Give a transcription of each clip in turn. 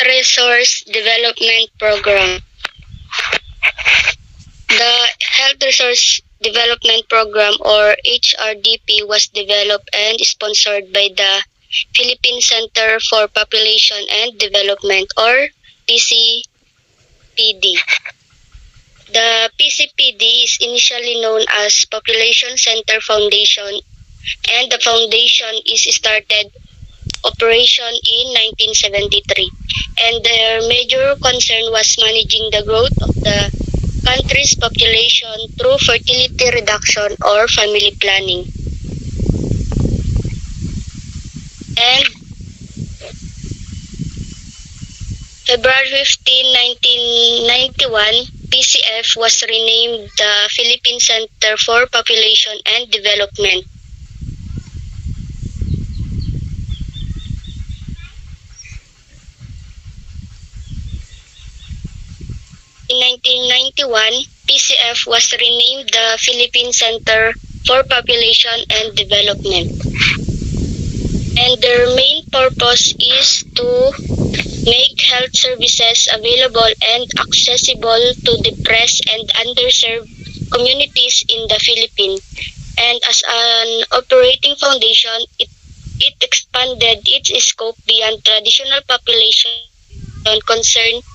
Resource Development Program. The Health Resource Development Program, or HRDP, was developed and sponsored by the Philippine Center for Population and Development, or PCPD. The PCPD is initially known as Population Center Foundation, and the foundation is started operation in 1973, and their major concern was managing the growth of the country's population through fertility reduction or family planning. And February 15, 1991, PCF was renamed the Philippine Center for Population and Development. In 1991, PCF was renamed the Philippine Center for Population and Development. And their main purpose is to make health services available and accessible to depressed and underserved communities in the Philippines. And as an operating foundation, it expanded its scope beyond traditional population concerns.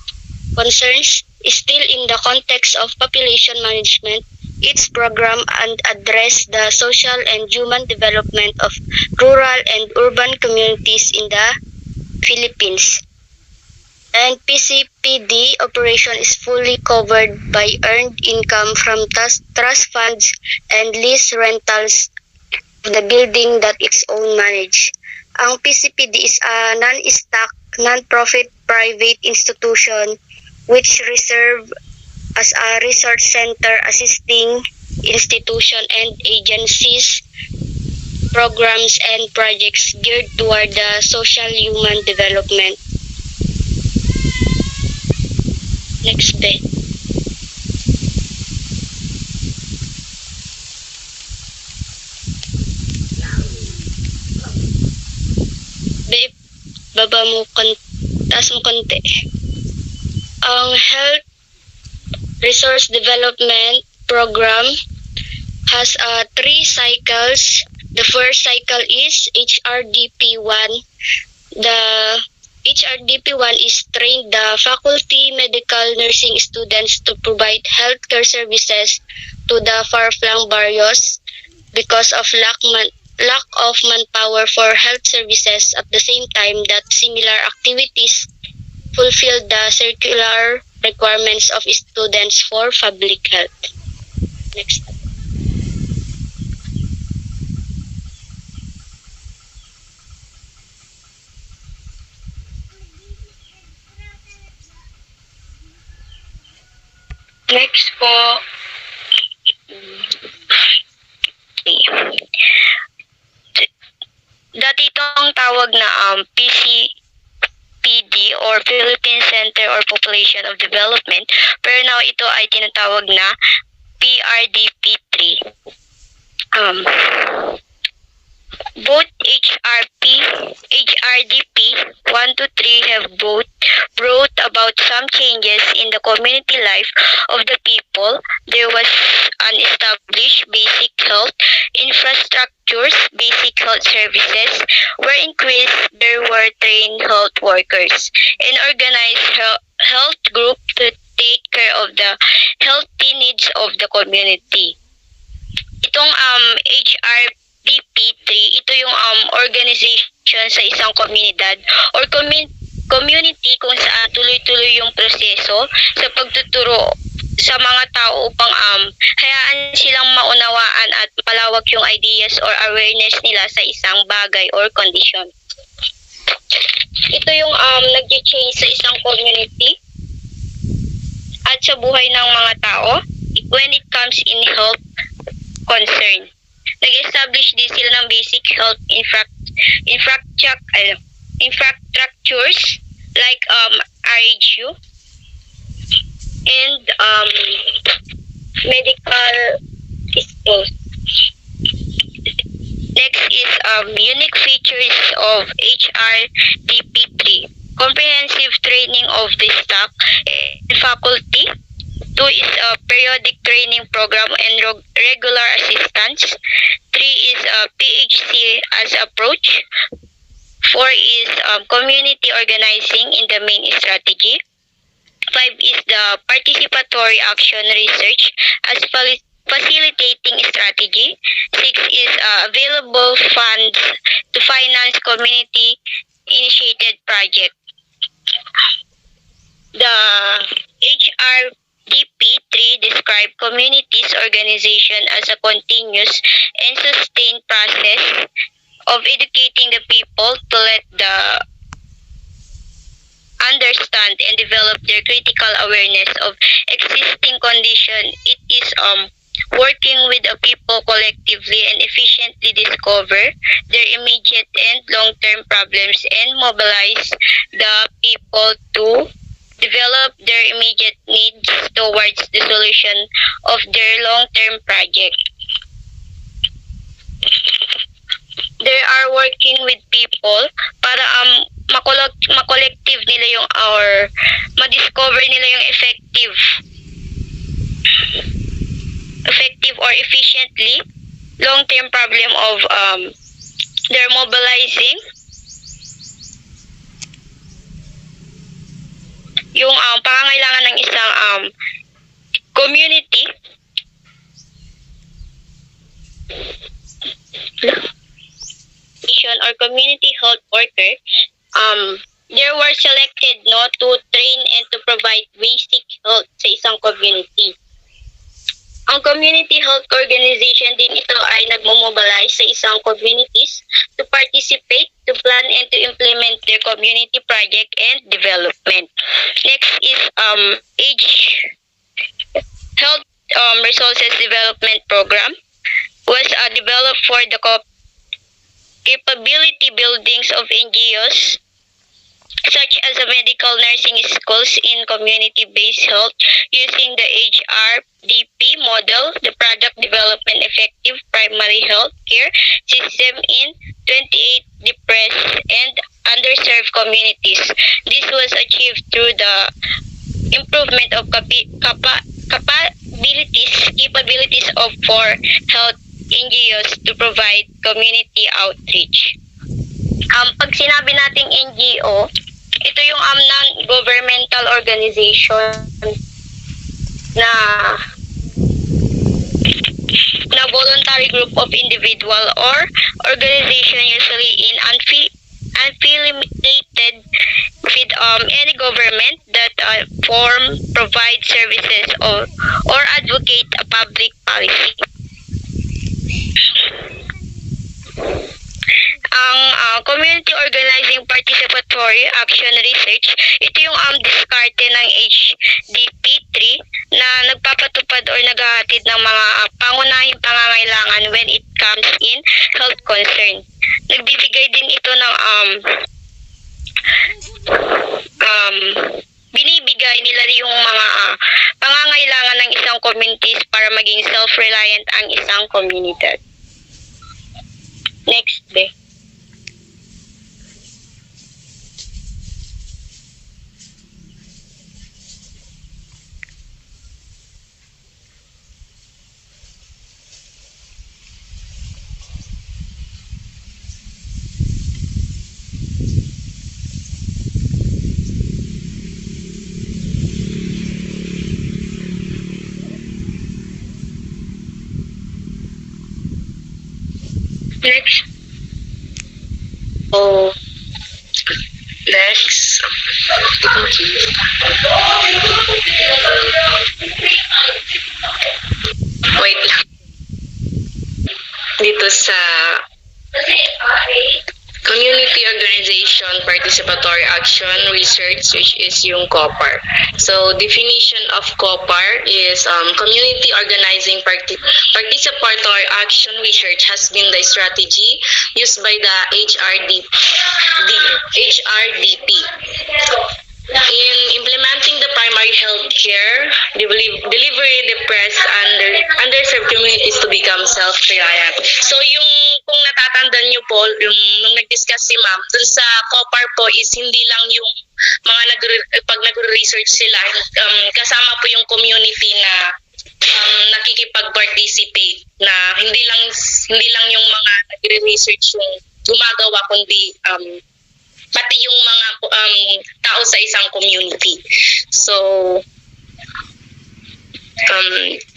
Still in the context of population management, its program and address the social and human development of rural and urban communities in the Philippines. And PCPD operation is fully covered by earned income from trust funds and lease rentals of the building that its own manage. Ang PCPD is a non-stock, non-profit private institution which serve as a research center assisting institutions and agencies, programs, and projects geared toward the social human development. Next bit. Baba mo, taas mo konti. Ang Health Resource Development Program has 3 cycles. The first cycle is HRDP1. The HRDP1 is trained the faculty medical nursing students to provide healthcare services to the far-flung barrios because of lack of manpower for health services. At the same time that similar activities fulfill the circular requirements of students for public health. Next. Next po. Dati itong tawag na PCPD or Philippine Center or Population of Development, pero now ito ay tinatawag na PRDP3. Both HRDP 1 to 3 have both brought about some changes in the community life of the people. There was an established basic health infrastructures, basic health services were increased, there were trained health workers, and organized health group to take care of the healthy needs of the community. Itong HRDP3, ito yung organization sa isang komunidad or community kung saan tuloy-tuloy yung proseso sa pagtuturo sa mga tao upang hayaan silang maunawaan at palawak yung ideas or awareness nila sa isang bagay or condition. Ito yung nag-change sa isang community at sa buhay ng mga tao when it comes in health concern. Nag-establish din sila ng basic health infrastructures like RHU and medical schools. Next is unique features of HRDP3. comprehensive training of the staff and faculty. 2 is a periodic training program and regular assistance. 3 is a PHC as approach. 4 is community organizing in the main strategy. 5 is the participatory action research as facilitating strategy. 6 is available funds to finance community initiated project. The HRDP 3 describe communities organization as a continuous and sustained process of educating the people to let the understand and develop their critical awareness of existing condition. It is working with the people collectively and efficiently discover their immediate and long-term problems and mobilize the people to develop their immediate needs towards the solution of their long-term project. They are working with people para makollective nila yung or ma-discover nila yung effective or efficiently long-term problem of they're mobilizing yung pangangailangan ng isang community or community health worker. They were selected to train and to provide basic health sa isang community. Ang community health organization din ito ay nagmo-mobilize sa isang communities to participate, to plan and to implement their community project and development. Next is Health Resources Development Program was developed for the capability buildings of NGOs such as medical nursing schools in community-based health using the HRDP model, the Product Development Effective Primary Health Care System in 28 depressed and underserved communities. This was achieved through the improvement of capabilities of for health NGOs to provide community outreach. Pag sinabi nating NGO, ito yung non-governmental organization na voluntary group of individual or organization usually in affiliated with any government that provide services or advocate a public policy. Ang community organizing participatory action research, ito yung diskarte ng HDP3 na nagpapatupad or naghahatid ng mga pangunahing pangangailangan when it comes in health concern. Nagbibigay din ito ng binibigay nila yung mga pangangailangan ng isang communities para maging self-reliant ang isang community. Next, be. Next. Next. Wait lang. Dito sa Community Organization Participatory Action Research, which is yung COPAR. So, definition of COPAR is Community Organizing Participatory Action Research has been the strategy used by the HRDP in implementing the primary health care delivery depressed underserved communities to become self-reliant. So, yung kung natatandaan niyo po, nung nag-discuss si ma'am, dun sa COPAR po is hindi lang yung mga pag nagre-research sila, kasama po yung community na nakikipag-participate, na hindi lang yung mga nagre-research yung gumagawa, kundi pati yung mga tao sa isang community. So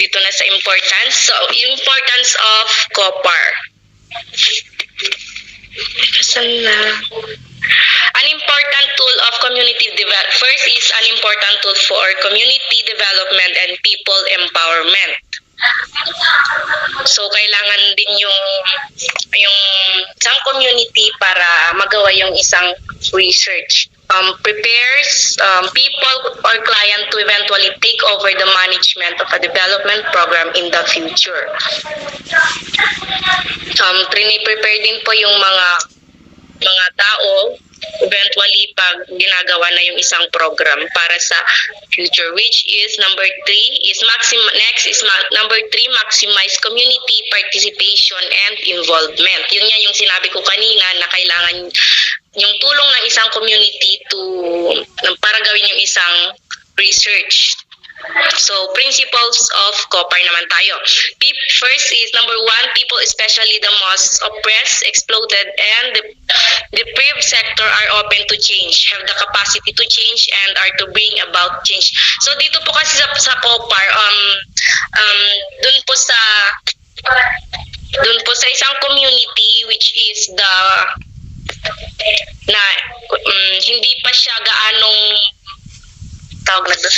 dito na sa importance. So, importance of COPAR. Saan na? An important tool of community development. First is an important tool for community development and people empowerment. So, kailangan din yung isang community para magawa yung isang research. Prepares people or client to eventually take over the management of a development program in the future. Prepare din po yung mga tao eventually pag ginagawa na yung isang program para sa future, which is number 3 is number 3, maximize community participation and involvement. Yun nga yung sinabi ko kanina na kailangan yung tulong ng isang community para gawin yung isang research. So, principles of COPAR naman tayo. First is number 1, people, especially the most oppressed, exploited, and deprived sector are open to change, have the capacity to change, and are to bring about change. So, dito po kasi sa COPAR, dun po sa isang community which is hindi pa siya gaanong tawag na doon.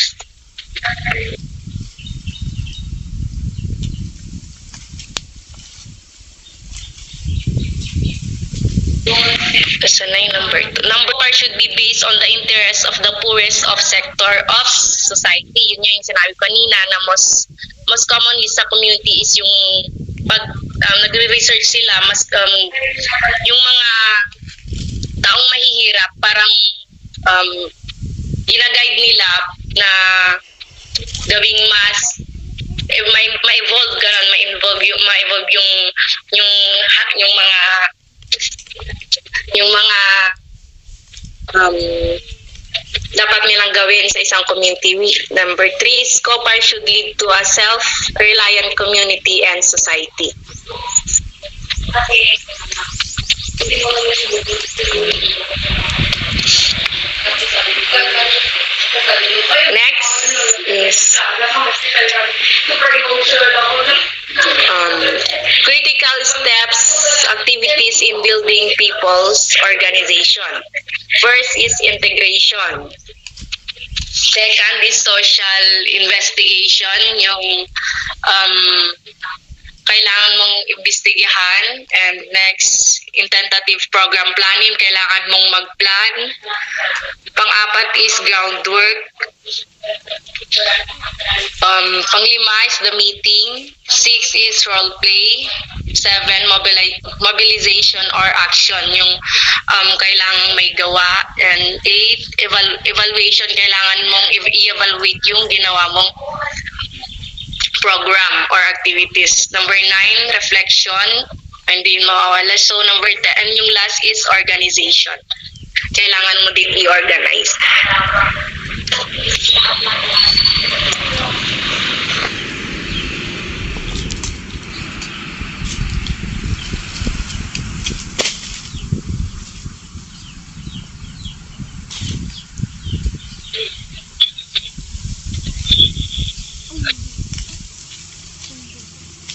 So, number 2. Number 4 should be based on the interests of the poorest of sector of society. Yun yung sinabi ko kanina na most commonly sa community is yung pag nagre-research sila, yung mga taong mahihirap, parang ginaguide nila na gawing mas ma-evolve ganun, ma-evolve yung mga dapat nilang gawin sa isang community. Number 3 is COPAR should lead to a self-reliant community and society. Next is critical steps, activities in building people's organization. First is integration. Second is social investigation, yung kailangan mong imbestigahan. And next, in tentative program planning, kailangan mong mag-plan. Pang-apat is groundwork. Pang-5 is the meeting. 6 is role play. 7, mobilization or action, yung kailangan may gawa. And 8, evaluation, kailangan mong i-evaluate yung ginawa mong program or activities. Number 9, reflection, hindi mawawala. So number 10, yung last is organization. Kailangan mo din i-organize.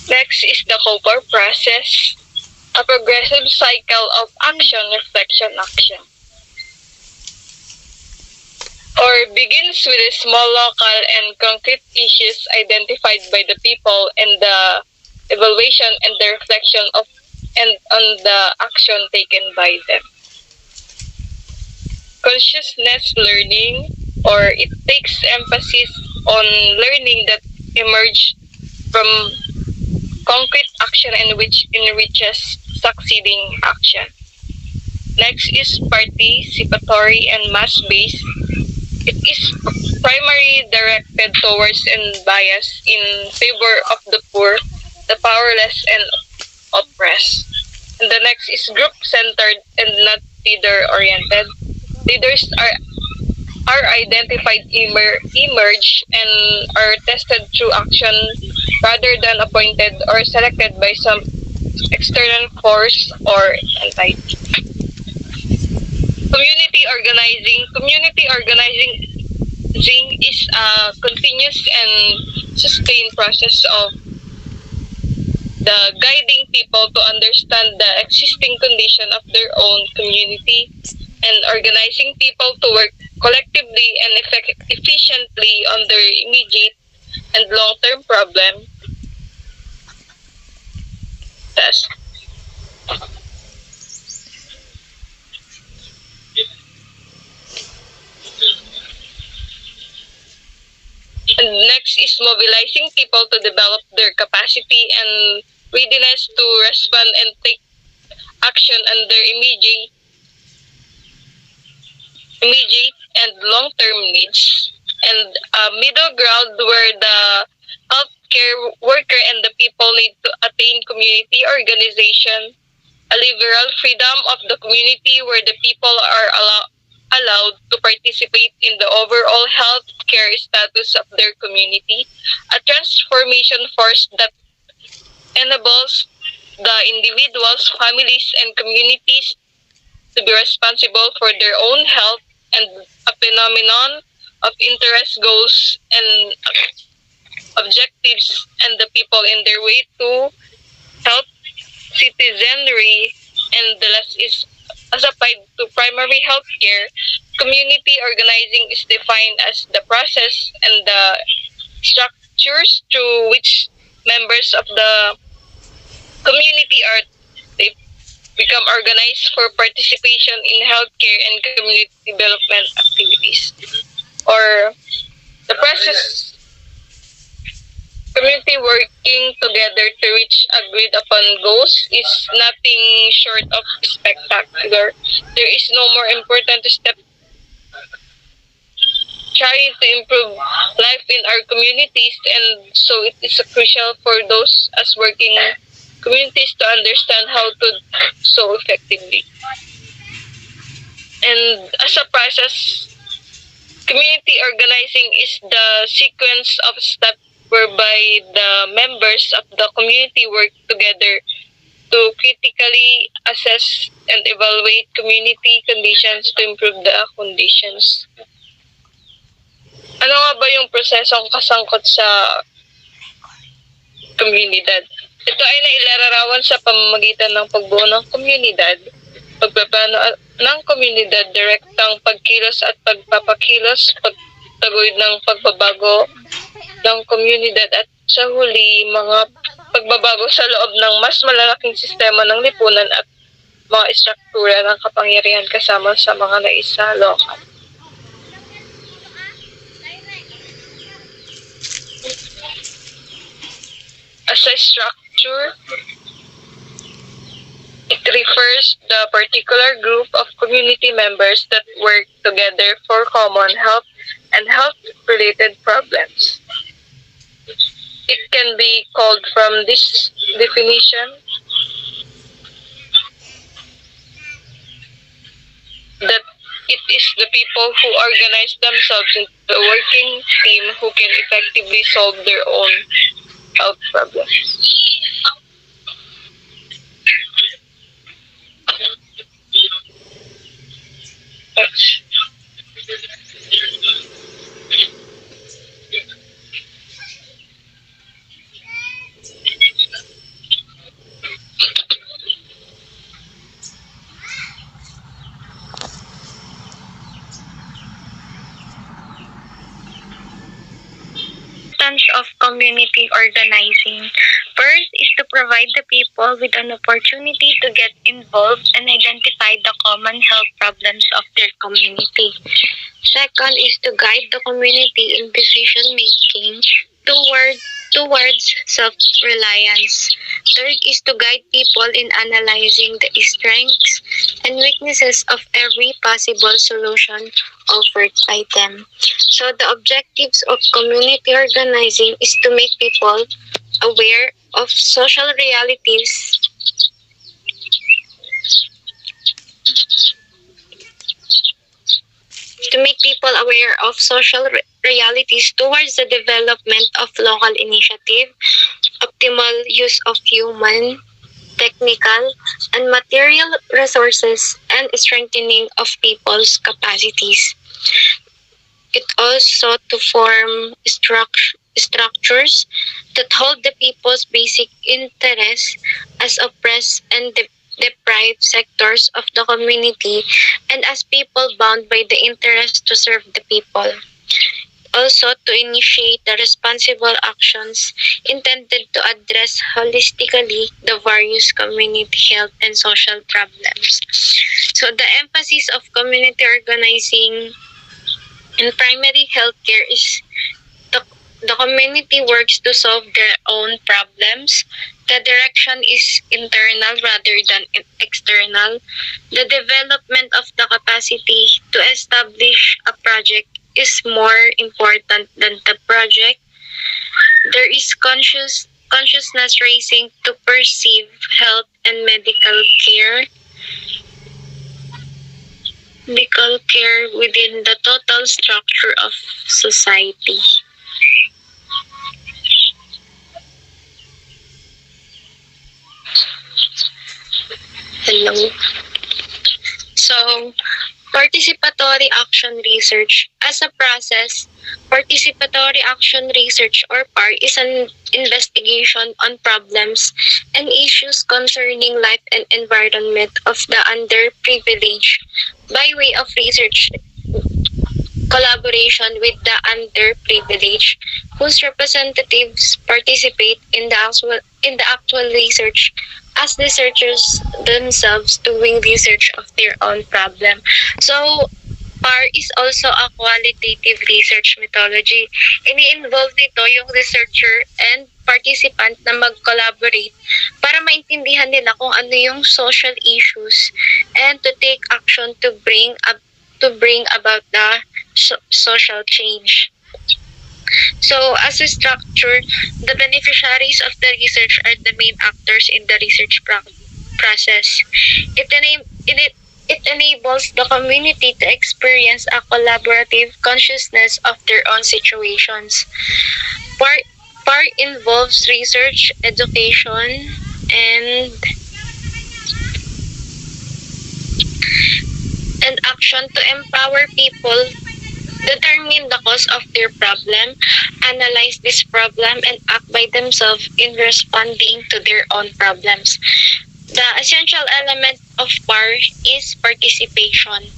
Next is the COPAR process, a progressive cycle of action, reflection, action. Or begins with the small local and concrete issues identified by the people and the evaluation and the reflection of and on the action taken by them. Consciousness learning, or it takes emphasis on learning that emerge from concrete action and which enriches succeeding action. Next is participatory and mass-based. It is primarily directed towards and biased in favor of the poor, the powerless, and oppressed. And the next is group-centered and not leader-oriented. Leaders are identified, emerge, and are tested through action rather than appointed or selected by some external force or entity. Community organizing is a continuous and sustained process of the guiding people to understand the existing condition of their own community and organizing people to work collectively and efficiently on their immediate and long-term problem. Task. And next is mobilizing people to develop their capacity and readiness to respond and take action on their immediate and long-term needs. And a middle ground where the healthcare worker and the people need to attain community organization, a liberal freedom of the community where the people are allowed to participate in the overall health care status of their community, a transformation force that enables the individuals, families, and communities to be responsible for their own health and a phenomenon of interest, goals, and objectives, and the people in their way to health citizenry, and the last is as applied to primary health care. Community organizing is defined as the process and the structures through which members of the community are they become organized for participation in healthcare and community development activities. Or the process community working together to reach agreed upon goals is nothing short of spectacular. There is no more important step trying to improve life in our communities, and so it is crucial for those as working communities to understand how to so effectively. And as a process, community organizing is the sequence of steps whereby the members of the community work together to critically assess and evaluate community conditions to improve the conditions. Ano nga ba yung prosesong kasangkot sa komunidad? Ito ay nailalarawan sa pamamagitan ng pagbuo ng komunidad, pagpaplano ng komunidad, direktang pagkilos at pagpapakilos, pagtaguyod ng pagbabago ng komunidad at sa huli, mga pagbabago sa loob ng mas malalaking sistema ng lipunan at mga istruktura ng kapangyarihan kasama sa mga naisalokal. As a structure, it refers the particular group of community members that work together for common health and health-related problems. It can be called from this definition that it is the people who organize themselves into a working team who can effectively solve their own health problems. Of community organizing. First is to provide the people with an opportunity to get involved and identify the common health problems of their community. Second is to guide the community in decision making towards self-reliance. Third is to guide people in analyzing the strengths and weaknesses of every possible solution offered by them. So the objectives of community organizing is to make people aware of social realities to make people aware of social realities towards the development of local initiative, optimal use of human, technical, and material resources, and strengthening of people's capacities. It also to form structures that hold the people's basic interests as oppressed and deprived sectors of the community and as people bound by the interest to serve the people. Also, to initiate the responsible actions intended to address holistically the various community health and social problems. So, the emphasis of community organizing in primary healthcare is the community works to solve their own problems. The direction is internal rather than external. The development of the capacity to establish a project is more important than the project. There is consciousness raising to perceive health and medical care within the total structure of society. Hello. So, participatory action research. As a process, participatory action research or PAR is an investigation on problems and issues concerning life and environment of the underprivileged by way of research collaboration with the underprivileged whose representatives participate in the actual research as researchers themselves doing research of their own problem. So, PAR is also a qualitative research methodology. Ini-involve nito yung researcher and participant na mag-collaborate para maintindihan nila kung ano yung social issues and to take action to bring about the social change. So, as a structure, the beneficiaries of the research are the main actors in the research process. It enables the community to experience a collaborative consciousness of their own situations. PAR involves research, education, and action to empower people, determine the cause of their problem, analyze this problem, and act by themselves in responding to their own problems. The essential element of PAR is participation.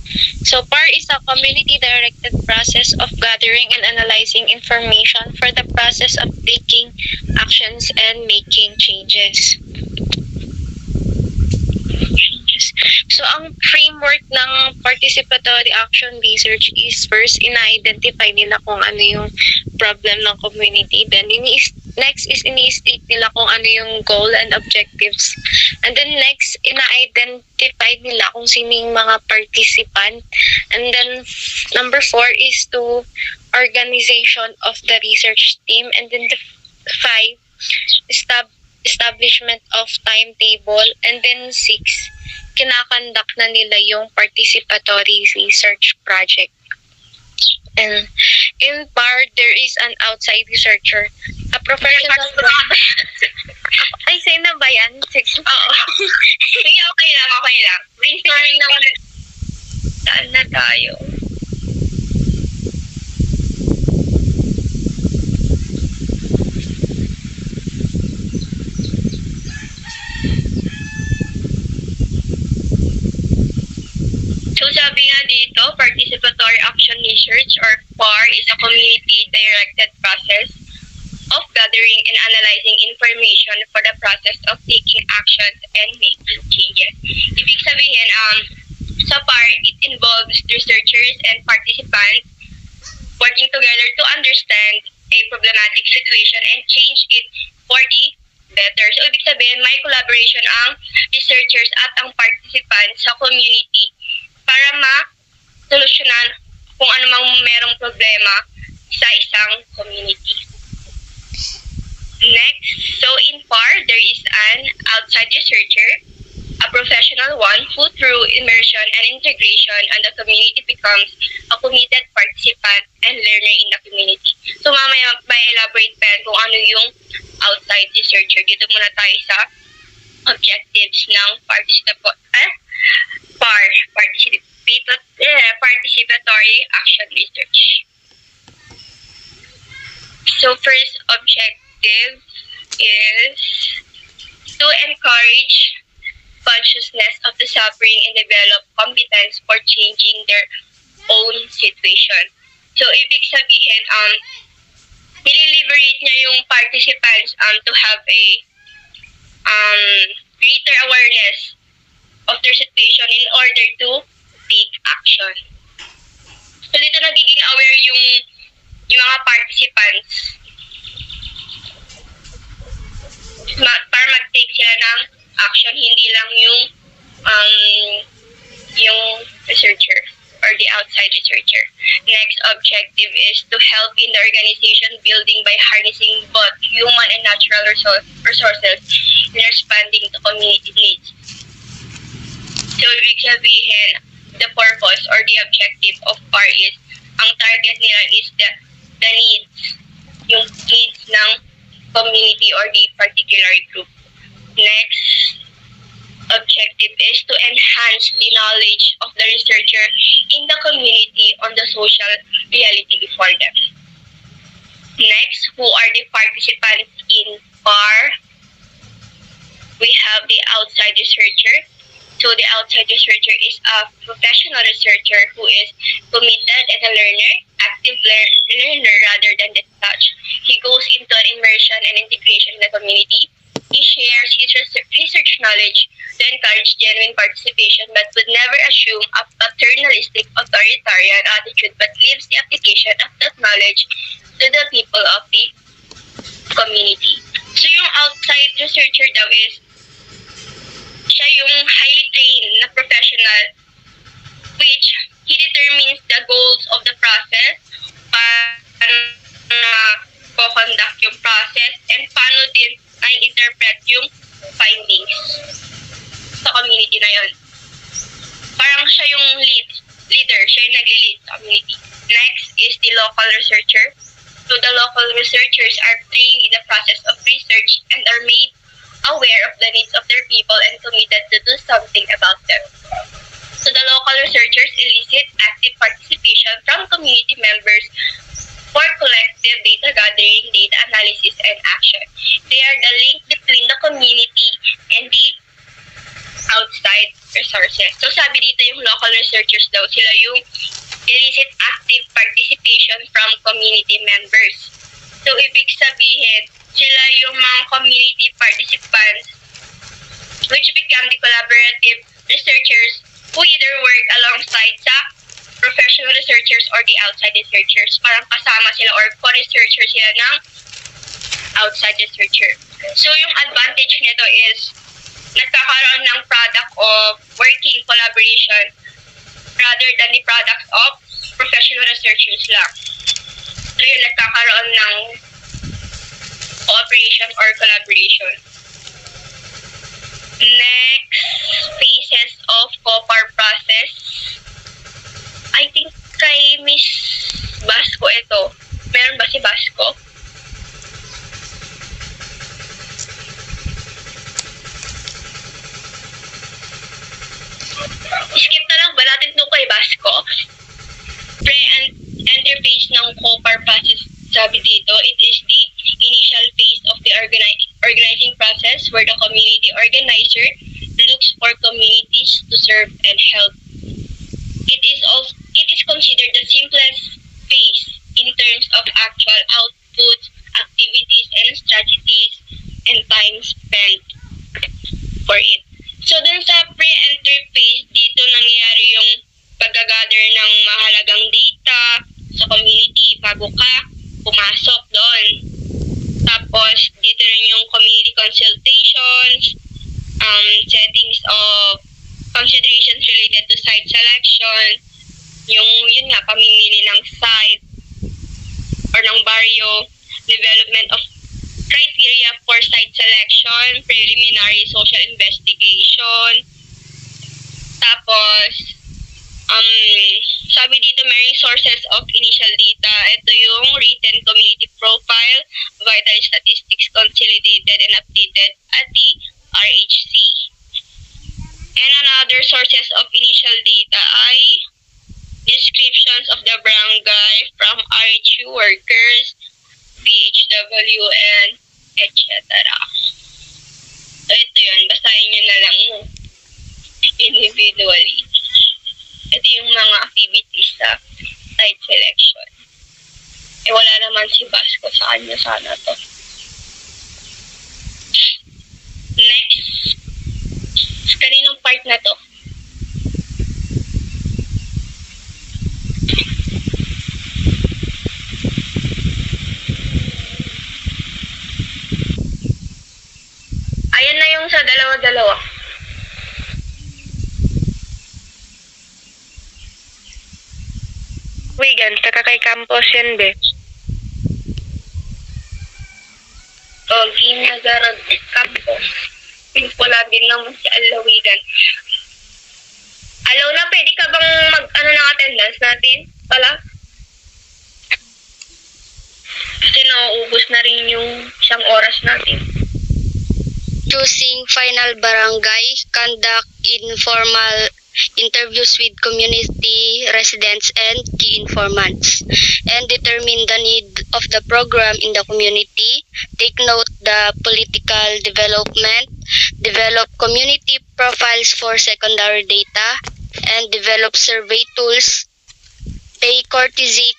So PAR is a community-directed process of gathering and analyzing information for the process of taking actions and making changes. So, ang framework ng participatory action research is first, ina-identify nila kung ano yung problem ng community. Then, next is ini-state nila kung ano yung goal and objectives. And then next, ina-identify nila kung sino yung mga participant. And then, number 4 is to organization of the research team. And then, 5, establishment of timetable. And then 6, kinakandak na nila yung participatory research project. And in PAR, there is an outside researcher, a professional. Ay, sa'yo na ba yan? Oo. Sige, okay lang. Brainstorming naman. Saan na tayo? So sabi nga dito, Participatory Action Research or PAR is a community-directed process of gathering and analyzing information for the process of taking actions and making changes. Ibig sabihin, sa PAR, it involves researchers and participants working together to understand a problematic situation and change it for the better. So ibig sabihin, may collaboration ang researchers at ang participants sa community para ma-solusyonan kung anumang merong problema sa isang community. Next, so in PAR, there is an outside researcher a professional one who through immersion and integration and the community becomes a committed participant and learner in the community. So mamaya may elaborate pa yan kung ano yung outside researcher. Dito muna tayo sa objectives ng participatory action research. So first objective is to encourage consciousness of the suffering and develop competence for changing their own situation. So ibig sabihin, nililiberate niya yung participants to have a greater awareness of their situation in order to take action. So dito nagiging aware yung mga participants para mag-take sila ng action, hindi lang yung researcher or the outside researcher. Next objective is to help in the organization building by harnessing both human and natural resources in responding to community needs. So, ibig sabihin, the purpose or the objective of PAR is, ang target nila is the needs, yung needs ng community or the particular group. Next objective is to enhance the knowledge of the researcher in the community on the social reality before them. Next, who are the participants in PAR? We have the outside researcher. So the outside researcher is a professional researcher who is committed and a learner, active learner rather than detached. He goes into an immersion and integration in the community. He shares his research knowledge to encourage genuine participation but would never assume a paternalistic authoritarian attitude but leaves the application of that knowledge to the people of the community. So yung outside researcher daw is siya yung highly trained na professional which he determines the goals of the process, paano conduct yung process, and paano din ay interpret yung findings sa community na yun. Parang siya yung leader, siya yung nag-lead sa community. Next is the local researcher. So the local researchers are trained in the process of research and are made aware of the needs of their people and committed to do something about them. So the local researchers elicit active participation from community members for collective data gathering, data analysis, and action. They are the link between the community and the outside resources. So sabi dito yung local researchers daw, sila yung elicit active participation from community members. So ibig sabihin, sila yung mga community participants which become the collaborative researchers who either work alongside sa professional researchers or the outside researchers. Parang kasama sila or co-researcher sila ng outside researcher. So yung advantage nito is nagkakaroon ng product of working collaboration rather than the product of professional researchers lang. So yung nagkakaroon ng cooperation or collaboration. Next, phases of COPAR process. I think kay Miss Basco ito. Meron ba si Basco? Skip na lang ba natin ito kay Basco? Pre-interface ng COPAR process, sabi dito, it is the initial phase of the organizing process where the community organizer looks for communities to serve and help. It is considered the simplest phase in terms of actual outputs, activities, and strategies, and time spent for it. So dun sa pre-enter phase, dito nangyayari yung pag-gather ng mahalagang data sa community bago ka pumasok doon. Tapos, dito rin yung community consultations, settings of considerations related to site selection, yun nga, pamimili ng site or ng barrio, development of criteria for site selection, preliminary social investigation, tapos, sabi dito may sources of initial data. Ito yung written community profile, vital statistics consolidated and updated at the RHC. And another sources of initial data ay descriptions of the barangay from RHU workers, PHW, and etc. So ito yun, basahin nyo na lang individually. Ito yung mga activities sa site selection. Wala naman si Basco sa kanya sana to. Next. Kaninong part na to? Ayan na yung sa dalawa-dalawa. Wigan, taka kay campus yan, be. Ginagarag campus. Wala din naman si Alawigan. Alaw na, pwede ka bang ng attendance natin? Pala? Kasi nauubos na rin yung isang oras natin. Choosing final barangay, conduct informal interviews with community residents and key informants, and determine the need of the program in the community. Take note the political development, develop community profiles for secondary data, and develop survey tools. Pay courtesy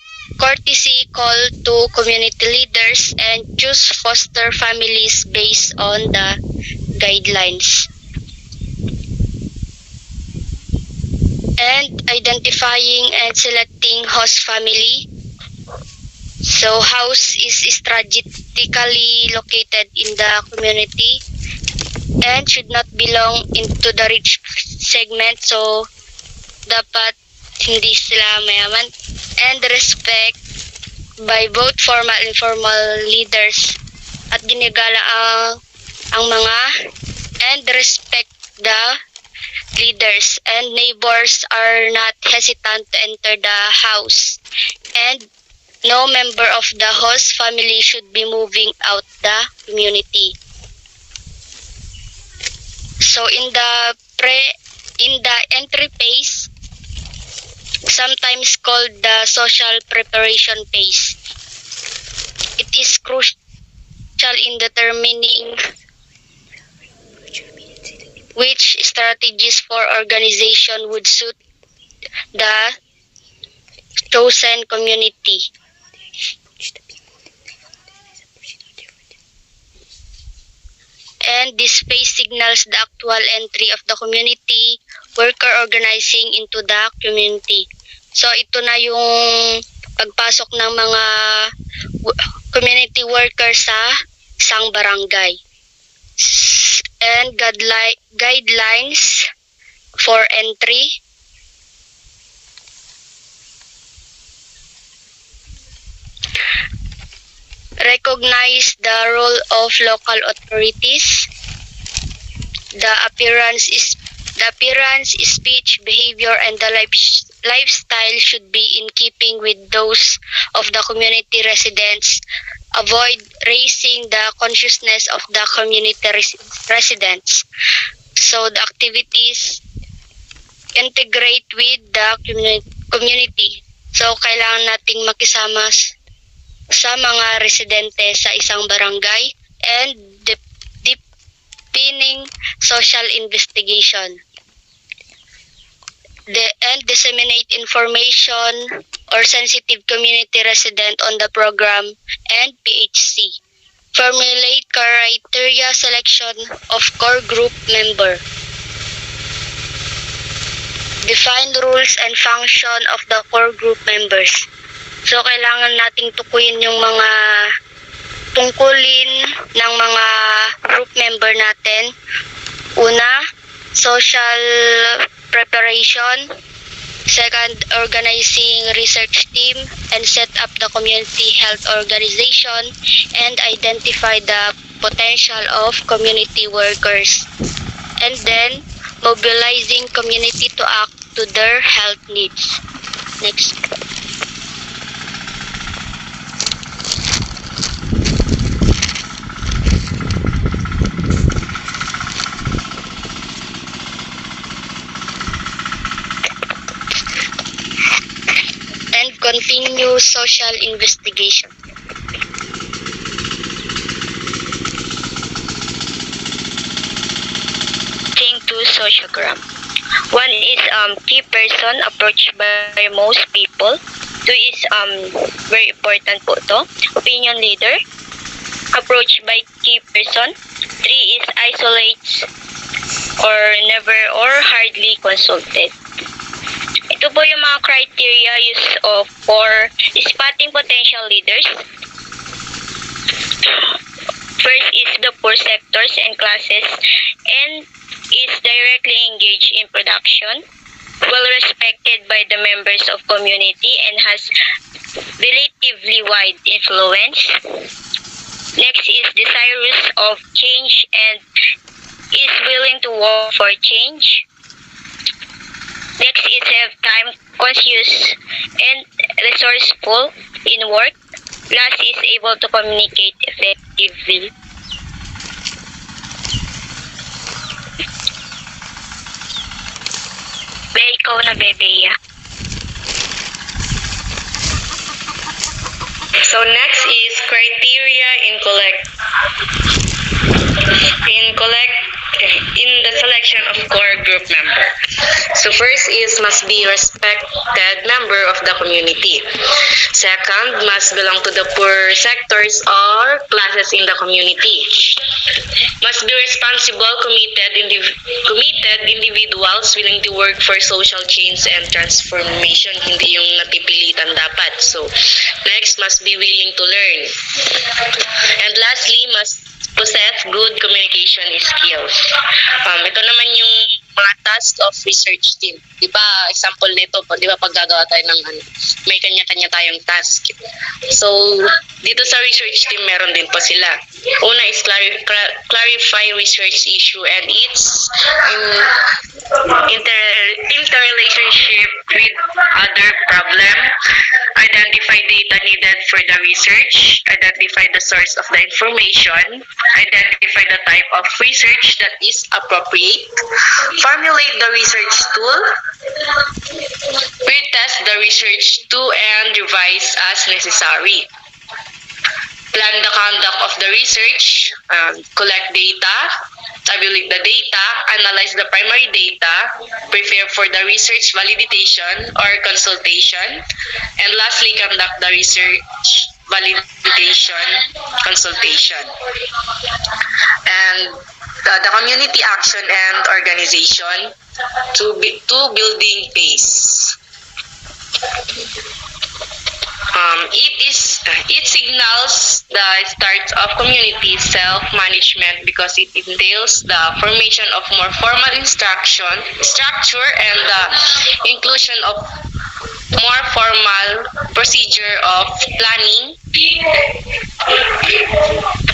call to community leaders, and choose foster families based on the guidelines. And identifying and selecting host family. So house is strategically located in the community and should not belong into the rich segment. So dapat hindi sila mayaman. And respect by both formal and informal leaders. At ginigala ang mga and respect the leaders, and neighbors are not hesitant to enter the house, and no member of the host family should be moving out the community. So in the entry phase, sometimes called the social preparation phase, it is crucial in determining which strategies for organization would suit the chosen community. And this phase signals the actual entry of the community worker organizing into the community. So ito na yung pagpasok ng mga community workers sa isang barangay. And guidelines for entry. Recognize the role of local authorities. The appearance, speech, behavior, and the lifestyle should be in keeping with those of the community residents. Avoid raising the consciousness of the community residents. So the activities integrate with the community. So kailangan nating makisama sa mga residente sa isang barangay, and deepening social investigation. And disseminate information or sensitive community resident on the program and PHC. Formulate criteria selection of core group member. Define rules and function of the core group members. So kailangan nating tukuyin yung mga tungkulin ng mga group member natin. Una, social preparation. Second, organizing research team and set up the community health organization and identify the potential of community workers. And then, mobilizing community to act to their health needs. Next. And continue social investigation. Think to sociogram. One is key person approached by most people. Two is very important po to. Opinion leader approached by key person. Three is isolates or never or hardly consulted. Ito po yung mga criteria used for spotting potential leaders. First is the poor sectors and classes and is directly engaged in production, well respected by the members of community and has relatively wide influence. Next is desirous of change and is willing to work for change. Next is have time conscious and resourceful in work. Last is able to communicate effectively. Be, ikaw na Bebeya. So next is criteria in the selection of core group member. So first is must be respected member of the community. Second, must belong to the poor sectors or classes in the community. Must be responsible, committed individuals willing to work for social change and transformation, hindi yung napipilitan dapat. So next, must be willing to learn. And lastly, must possess good communication skills. Ito naman yung mga task of research team. Di ba, example nito, di ba pag gagawa tayo ng may kanya-kanya tayong task. So, dito sa research team, meron din po sila. Una is clarify research issue and its interrelationship with other problem, identify data needed for the research, identify the source of the information, identify the type of research that is appropriate, formulate the research tool, retest the research tool and revise as necessary. Plan the conduct of the research, collect data, tabulate the data, analyze the primary data, prepare for the research validation or consultation, and lastly, conduct the research validation consultation. And the community action and organization to building pace. It signals the start of community self-management because it entails the formation of more formal structure and the inclusion of more formal procedure of planning,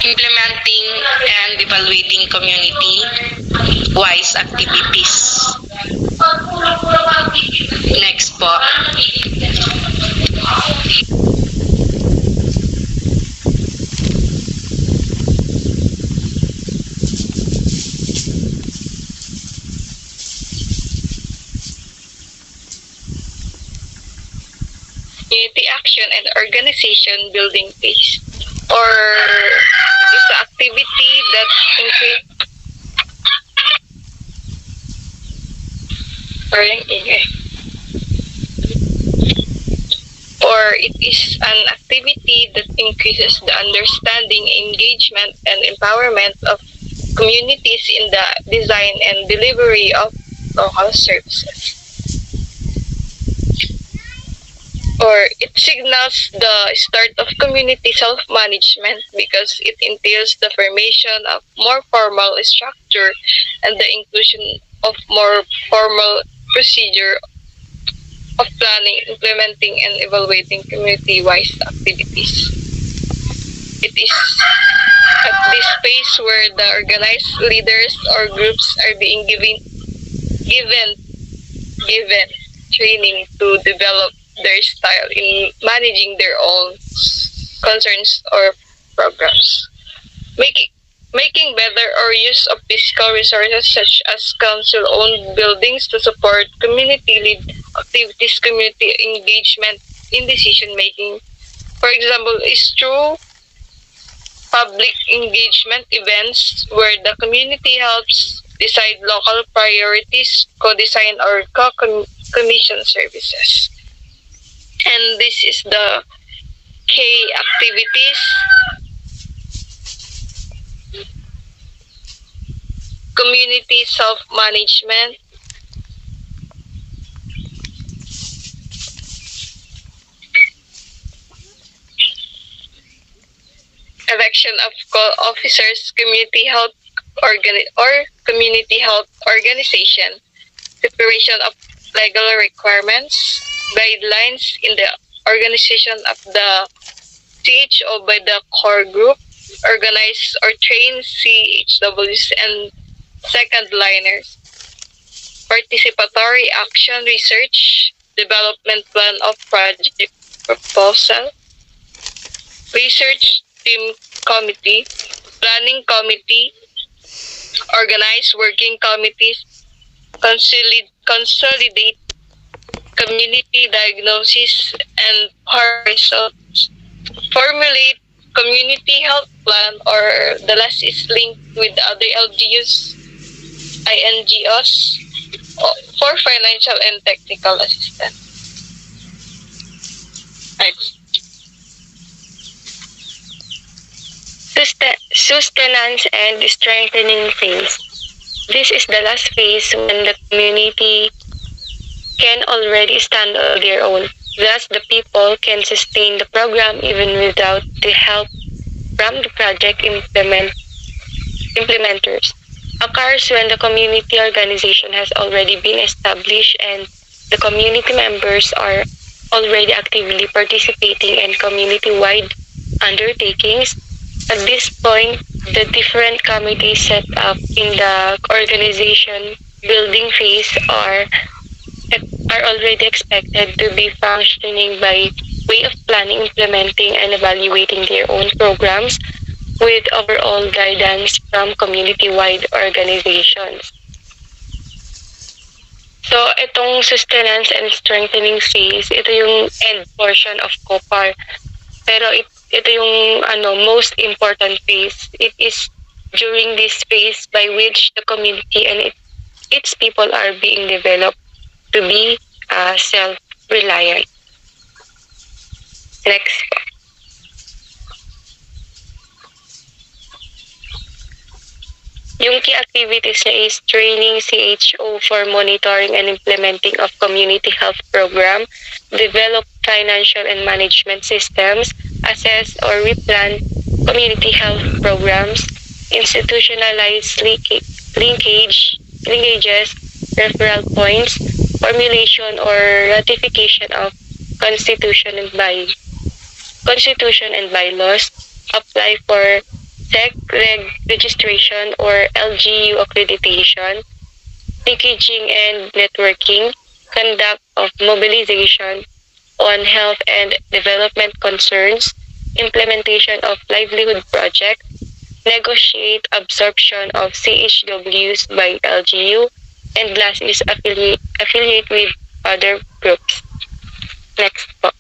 implementing, and evaluating community-wise activities. Next po. Community action and organization building pace, or is the activity that increase or it is an activity that increases the understanding, engagement, and empowerment of communities in the design and delivery of local services. Or it signals the start of community self-management because it entails the formation of more formal structure and the inclusion of more formal procedure of planning, implementing, and evaluating community-wide activities. It is at this phase where the organized leaders or groups are being given training to develop their style in managing their own concerns or programs. Making better or use of physical resources such as council-owned buildings to support community-led activities, community engagement in decision-making. For example, is through public engagement events where the community helps decide local priorities, co-design or co-commission services. And this is the K activities. Community self-management, election of officers, community health community health organization, preparation of legal requirements, guidelines in the organization of the CHO by the core group, organize or train CHWs and second liners, participatory action research, development plan of project proposal, research team committee, planning committee, organize working committees, consolidate community diagnosis and results, formulate community health plan, or the last is linked with other LGUs, INGOs for financial and technical assistance. Next. Sustenance and strengthening phase. This is the last phase when the community can already stand on their own. Thus, the people can sustain the program even without the help from the project implementers. Occurs when the community organization has already been established and the community members are already actively participating in community-wide undertakings. At this point, the different committees set up in the organization building phase are already expected to be functioning by way of planning, implementing, and evaluating their own programs with overall guidance from community-wide organizations. So, itong sustenance and strengthening phase, ito yung end portion of COPAR. Pero ito yung most important phase. It is during this phase by which the community and its people are being developed to be self-reliant. Next. Yung key activities niya is training CHO for monitoring and implementing of community health program, develop financial and management systems, assess or replan community health programs, institutionalize linkages, referral points, formulation or ratification of constitution and bylaws, apply for SEC registration or LGU accreditation, packaging and networking, conduct of mobilization on health and development concerns, implementation of livelihood project, negotiate absorption of CHWs by LGU, and last is affiliate with other groups. Next po.